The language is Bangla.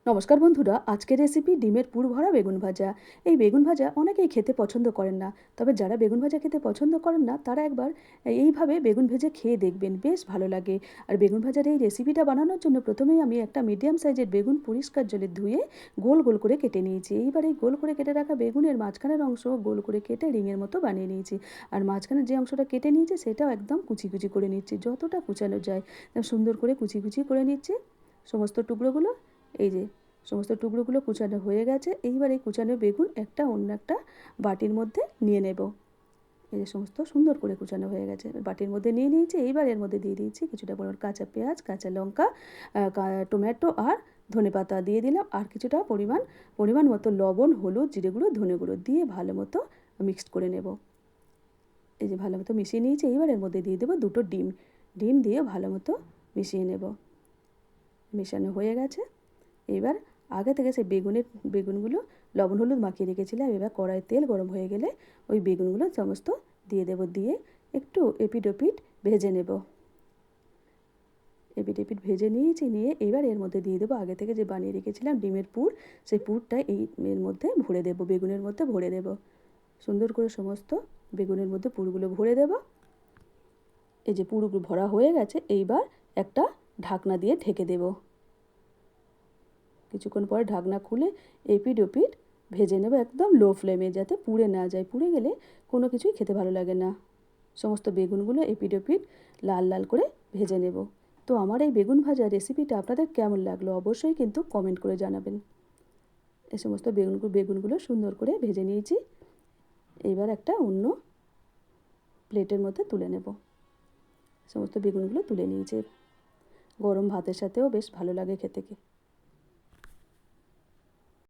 নমস্কার বন্ধুরা, আজকের রেসিপি ডিমের পুর ভরা বেগুন ভাজা। এই বেগুন ভাজা অনেকেই খেতে পছন্দ করেন না, তবে যারা বেগুন ভাজা খেতে পছন্দ করেন না তারা একবার এইভাবে বেগুন ভেজে খেয়ে দেখবেন, বেশ ভালো লাগে। আর বেগুন ভাজার এই রেসিপিটা বানানোর জন্য প্রথমেই আমি একটা মিডিয়াম সাইজের বেগুন পরিষ্কার জলে ধুয়ে গোল গোল করে কেটে নিয়েছি। এইবার এই গোল করে কেটে রাখা বেগুনের মাঝখানের অংশ গোল করে কেটে রিংয়ের মতো বানিয়ে নিয়েছি। আর মাঝখানের যে অংশটা কেটে নিয়েছি সেটাও একদম কুচি কুচি করে নিচ্ছি, যতটা কুচানো যায় সুন্দর করে কুচি কুচি করে নিচ্ছি সমস্ত টুকরোগুলো। এই যে সমস্ত টুকরোগুলো কুচানো হয়ে গেছে। এইবার এই কুচানো বেগুন একটা অন্য একটা বাটির মধ্যে নিয়ে নেব। এই যে সমস্ত সুন্দর করে কুচানো হয়ে গেছে, বাটির মধ্যে নিয়ে নিয়েছি। এইবার এর মধ্যে দিয়ে দিয়েছি কিছুটা পরিমাণ কাঁচা পেঁয়াজ, কাঁচা লঙ্কা, টমেটো আর ধনেপাতা দিয়ে দিলাম। আর কিছুটা পরিমাণ মতো লবণ, হলুদ, জিরে গুঁড়ো, ধনে গুঁড়ো দিয়ে ভালো মতো মিক্সড করে নেব। এই যে ভালো মতো মিশিয়ে নিয়েছি। এইবার এর মধ্যে দিয়ে দেবো দুটো ডিম। ডিম দিয়ে ভালো মতো মিশিয়ে নেব। মেশানো হয়ে গেছে। এবার আগে থেকে সেই বেগুনগুলো লবণ হলুদ মাখিয়ে রেখেছিলাম। এবার কড়াইয়ে তেল গরম হয়ে গেলে ওই বেগুনগুলো সমস্ত দিয়ে দেবো, দিয়ে একটু এপিট ওপিট ভেজে নেব। এপিট এপিট ভেজে নিয়েছি, নিয়ে এবার এর মধ্যে দিয়ে দেবো আগে থেকে যে বানিয়ে রেখেছিলাম ডিমের পুর। সেই পুরটা এর মধ্যে ভরে দেবো, বেগুনের মধ্যে ভরে দেব। সুন্দর করে সমস্ত বেগুনের মধ্যে পুরগুলো ভরে দেব। এই যে পুরগুলো ভরা হয়ে গেছে, এইবার একটা ঢাকনা দিয়ে ঢেকে দেব। কিছুক্ষণ পরে ঢাকনা খুলে এপিট ওপিট ভেজে নেব একদম লো ফ্লেমে, যাতে পুড়ে না যায়। পুড়ে গেলে কোনো কিছুই খেতে ভালো লাগে না। সমস্ত বেগুনগুলো এপিট ওপিট লাল লাল করে ভেজে নেব। তো আমার এই বেগুন ভাজা রেসিপিটা আপনাদের কেমন লাগলো অবশ্যই কিন্তু কমেন্ট করে জানাবেন। এই সমস্ত বেগুনগুলো সুন্দর করে ভেজে নিয়েছি। এবার একটা অন্য প্লেটের মধ্যে তুলে নেব। সমস্ত বেগুনগুলো তুলে নিয়েছি। গরম ভাতের সাথেও বেশ ভালো লাগে খেতে।